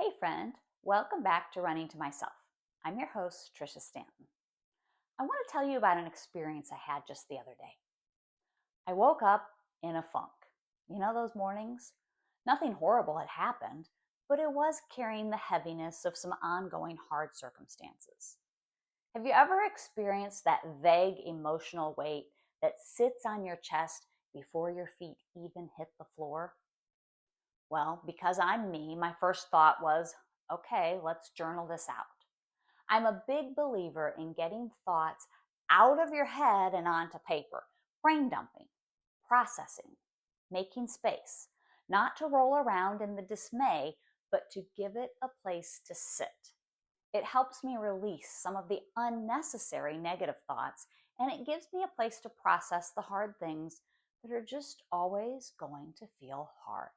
Hey friend, welcome back to Running to Myself. I'm your host, Trisha Stanton. I want to tell you about an experience I had just the other day. I woke up in a funk. You know those mornings? Nothing horrible had happened, but it was carrying the heaviness of some ongoing hard circumstances. Have you ever experienced that vague emotional weight that sits on your chest before your feet even hit the floor? Well, because I'm me, my first thought was, okay, let's journal this out. I'm a big believer in getting thoughts out of your head and onto paper, brain dumping, processing, making space, not to roll around in the dismay, but to give it a place to sit. It helps me release some of the unnecessary negative thoughts, and it gives me a place to process the hard things that are just always going to feel hard.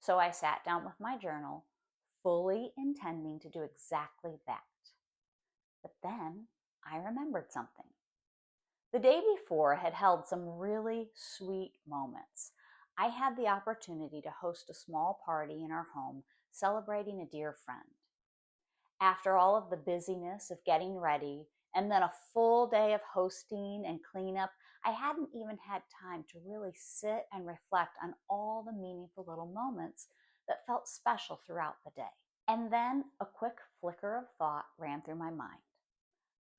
So I sat down with my journal, fully intending to do exactly that. But then I remembered something. The day before had held some really sweet moments. I had the opportunity to host a small party in our home celebrating a dear friend. After all of the busyness of getting ready and then a full day of hosting and cleanup, I hadn't even had time to really sit and reflect on all the meaningful little moments that felt special throughout the day. And then a quick flicker of thought ran through my mind.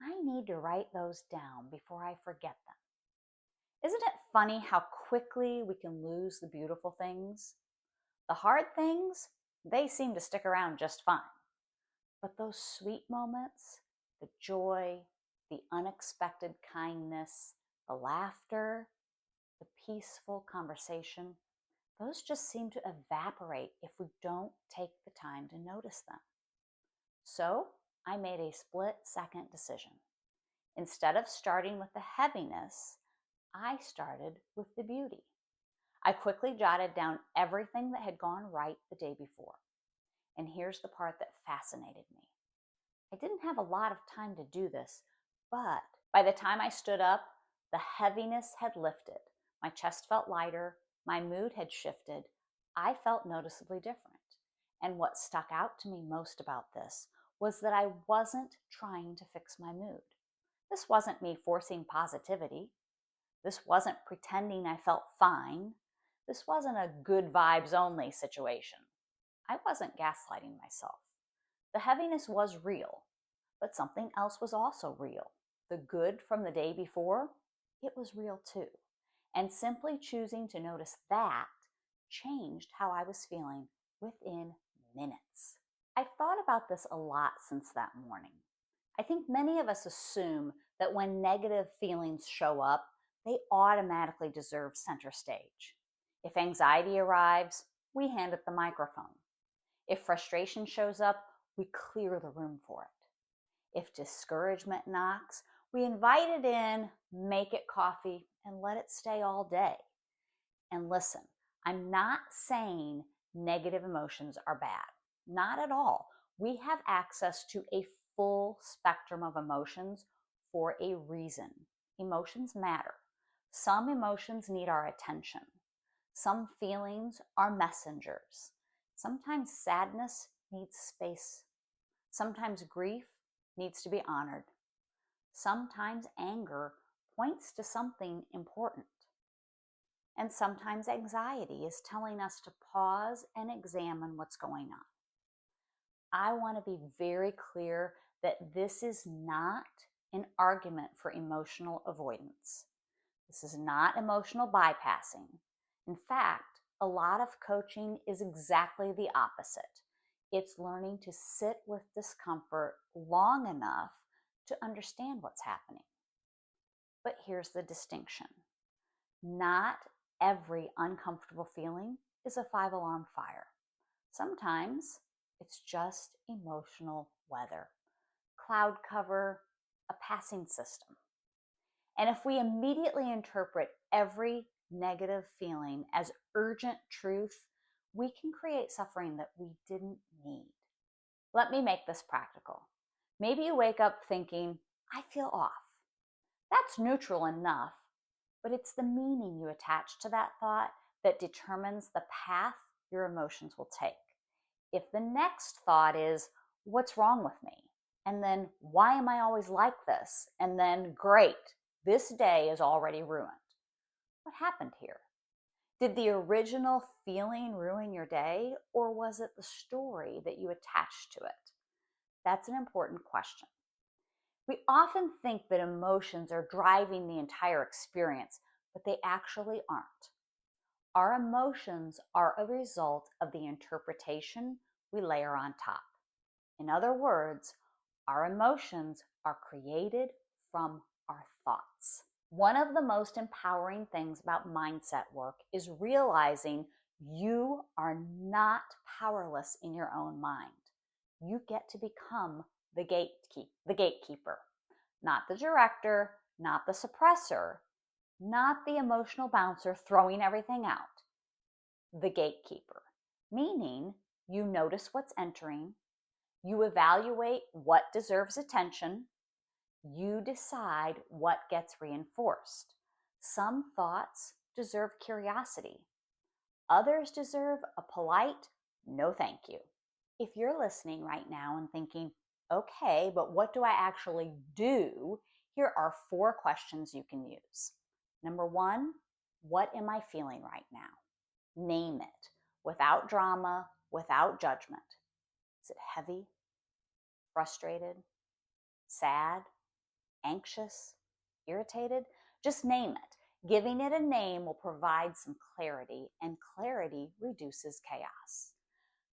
I need to write those down before I forget them. Isn't it funny how quickly we can lose the beautiful things? The hard things, they seem to stick around just fine. But those sweet moments, the joy, the unexpected kindness, the laughter, the peaceful conversation, those just seem to evaporate if we don't take the time to notice them. So I made a split-second decision. Instead of starting with the heaviness, I started with the beauty. I quickly jotted down everything that had gone right the day before. And here's the part that fascinated me. I didn't have a lot of time to do this, but by the time I stood up, the heaviness had lifted. My chest felt lighter, my mood had shifted. I felt noticeably different. And what stuck out to me most about this was that I wasn't trying to fix my mood. This wasn't me forcing positivity. This wasn't pretending I felt fine. This wasn't a good vibes only situation. I wasn't gaslighting myself. The heaviness was real, but something else was also real. The good from the day before, it was real too. And simply choosing to notice that changed how I was feeling within minutes. I've thought about this a lot since that morning. I think many of us assume that when negative feelings show up, they automatically deserve center stage. If anxiety arrives, we hand it the microphone. If frustration shows up, we clear the room for it. If discouragement knocks, we invite it in, make it coffee, and let it stay all day. And listen, I'm not saying negative emotions are bad. Not at all. We have access to a full spectrum of emotions for a reason. Emotions matter. Some emotions need our attention. Some feelings are messengers. Sometimes sadness needs space. Sometimes grief needs to be honored. Sometimes anger points to something important. And sometimes anxiety is telling us to pause and examine what's going on. I want to be very clear that this is not an argument for emotional avoidance. This is not emotional bypassing. In fact, a lot of coaching is exactly the opposite. It's learning to sit with discomfort long enough to understand what's happening. But here's the distinction. Not every uncomfortable feeling is a 5 alarm fire. Sometimes it's just emotional weather, cloud cover, a passing system. And if we immediately interpret every negative feeling as urgent truth, we can create suffering that we didn't need. Let me make this practical. Maybe you wake up thinking, I feel off. That's neutral enough, but it's the meaning you attach to that thought that determines the path your emotions will take. If the next thought is, what's wrong with me? And then, why am I always like this? And then, great, this day is already ruined. What happened here? Did the original feeling ruin your day, or was it the story that you attached to it? That's an important question. We often think that emotions are driving the entire experience, but they actually aren't. Our emotions are a result of the interpretation we layer on top. In other words, our emotions are created from our thoughts. One of the most empowering things about mindset work is realizing you are not powerless in your own mind. You get to become the gatekeeper, not the director, not the suppressor, not the emotional bouncer throwing everything out. The gatekeeper, meaning you notice what's entering, you evaluate what deserves attention, you decide what gets reinforced. Some thoughts deserve curiosity. Others deserve a polite, no thank you. If you're listening right now and thinking, okay, but what do I actually do? Here are 4 questions you can use. Number 1, what am I feeling right now? Name it without drama, without judgment. Is it heavy, frustrated, sad, anxious, irritated? Just name it. Giving it a name will provide some clarity, and clarity reduces chaos.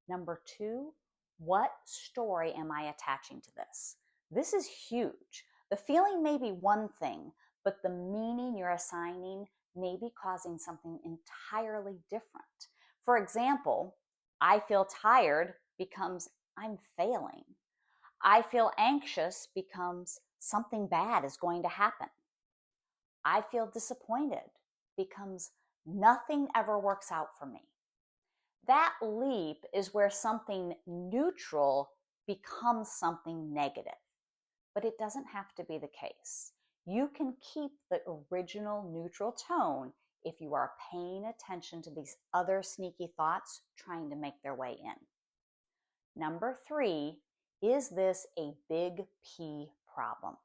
Number 2, what story am I attaching to this? This is huge. The feeling may be one thing, but the meaning you're assigning may be causing something entirely different. For example, I feel tired becomes I'm failing. I feel anxious becomes something bad is going to happen. I feel disappointed becomes nothing ever works out for me. That leap is where something neutral becomes something negative. But it doesn't have to be the case. You can keep the original neutral tone if you are paying attention to these other sneaky thoughts trying to make their way in. Number 3, is this a big P problem?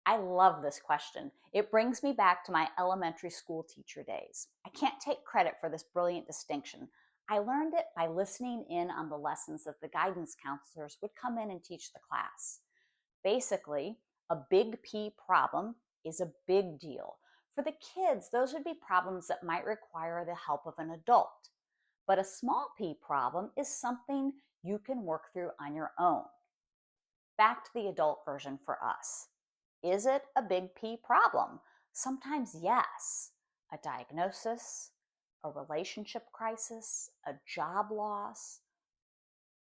I love this question. It brings me back to my elementary school teacher days. I can't take credit for this brilliant distinction. I learned it by listening in on the lessons that the guidance counselors would come in and teach the class. Basically, a big P problem is a big deal. For the kids, those would be problems that might require the help of an adult. But a small p problem is something you can work through on your own. Back to the adult version for us. Is it a big P problem? Sometimes yes. A diagnosis, a relationship crisis, a job loss,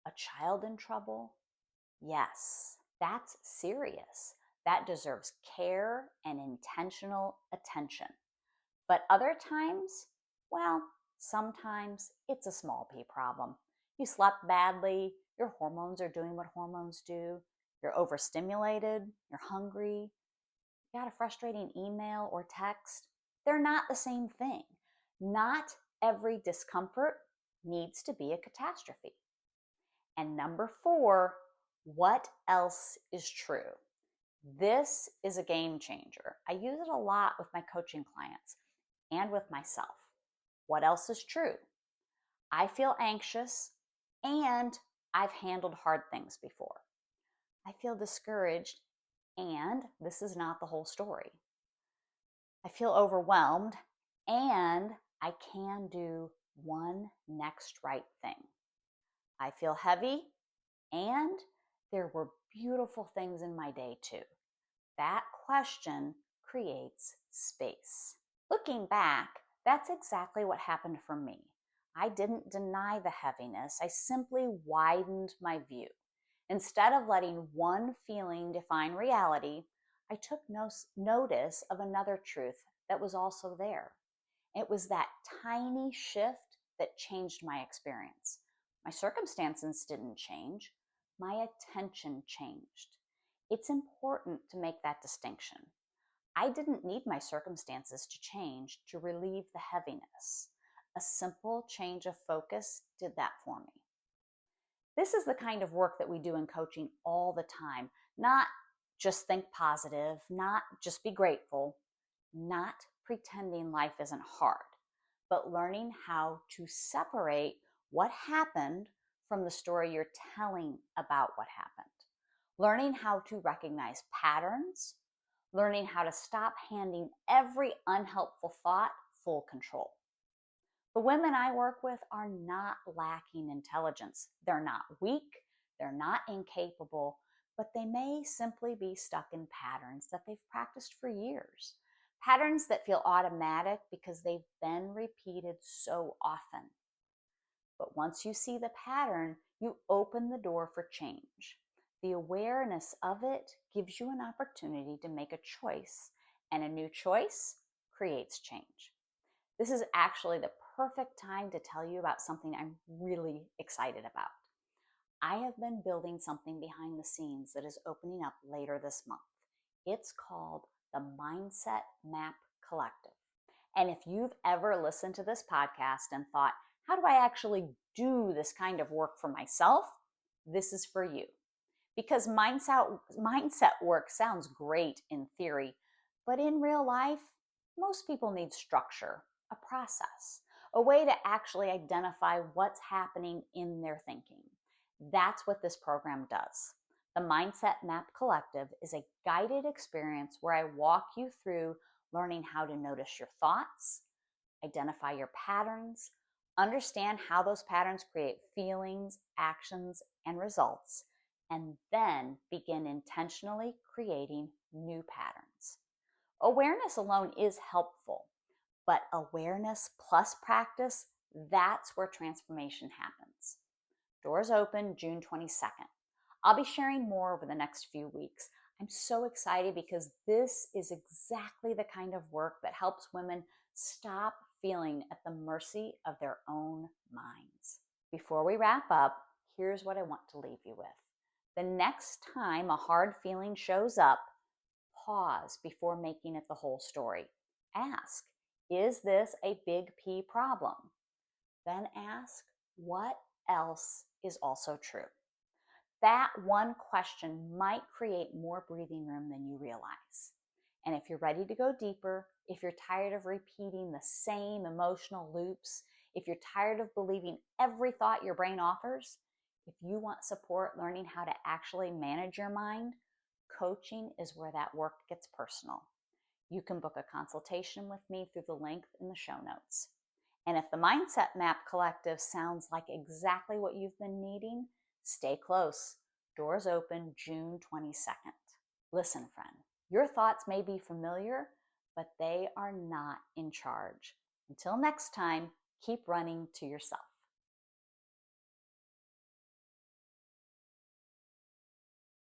a child in trouble? Yes, that's serious. That deserves care and intentional attention. But other times, well, sometimes it's a small p problem. You slept badly, your hormones are doing what hormones do, you're overstimulated, you're hungry, you got a frustrating email or text. They're not the same thing. Not every discomfort needs to be a catastrophe. And number 4, what else is true? This is a game changer. I use it a lot with my coaching clients and with myself. What else is true? I feel anxious and I've handled hard things before. I feel discouraged and this is not the whole story. I feel overwhelmed and I can do one next right thing. I feel heavy and there were beautiful things in my day too. That question creates space. Looking back, that's exactly what happened for me. I didn't deny the heaviness, I simply widened my view. Instead of letting one feeling define reality, I took notice of another truth that was also there. It was that tiny shift that changed my experience. My circumstances didn't change, my attention changed. It's important to make that distinction. I didn't need my circumstances to change to relieve the heaviness. A simple change of focus did that for me. This is the kind of work that we do in coaching all the time. Not just think positive, not just be grateful, not pretending life isn't hard, but learning how to separate what happened from the story you're telling about what happened. Learning how to recognize patterns, learning how to stop handing every unhelpful thought full control. The women I work with are not lacking intelligence. They're not weak, they're not incapable, but they may simply be stuck in patterns that they've practiced for years. Patterns that feel automatic because they've been repeated so often. But once you see the pattern, you open the door for change. The awareness of it gives you an opportunity to make a choice, and a new choice creates change. This is actually the perfect time to tell you about something I'm really excited about. I have been building something behind the scenes that is opening up later this month. It's called the Mindset Map Collective. And if you've ever listened to this podcast and thought, how do I actually do this kind of work for myself? This is for you. Because mindset work sounds great in theory, but in real life, most people need structure, a process, a way to actually identify what's happening in their thinking. That's what this program does. The Mindset Map Collective is a guided experience where I walk you through learning how to notice your thoughts, identify your patterns, understand how those patterns create feelings, actions, and results, and then begin intentionally creating new patterns. Awareness alone is helpful, but awareness plus practice, that's where transformation happens. Doors open June 22nd. I'll be sharing more over the next few weeks. I'm so excited because this is exactly the kind of work that helps women stop feeling at the mercy of their own minds. Before we wrap up, here's what I want to leave you with. The next time a hard feeling shows up, pause before making it the whole story. Ask, is this a big P problem? Then ask, what else is also true? That one question might create more breathing room than you realize. And if you're ready to go deeper, if you're tired of repeating the same emotional loops, if you're tired of believing every thought your brain offers, if you want support learning how to actually manage your mind, coaching is where that work gets personal. You can book a consultation with me through the link in the show notes. And if the Mindset Map Collective sounds like exactly what you've been needing, stay close. Doors open June 22nd. Listen, friend, your thoughts may be familiar, but they are not in charge. Until next time, keep running to yourself.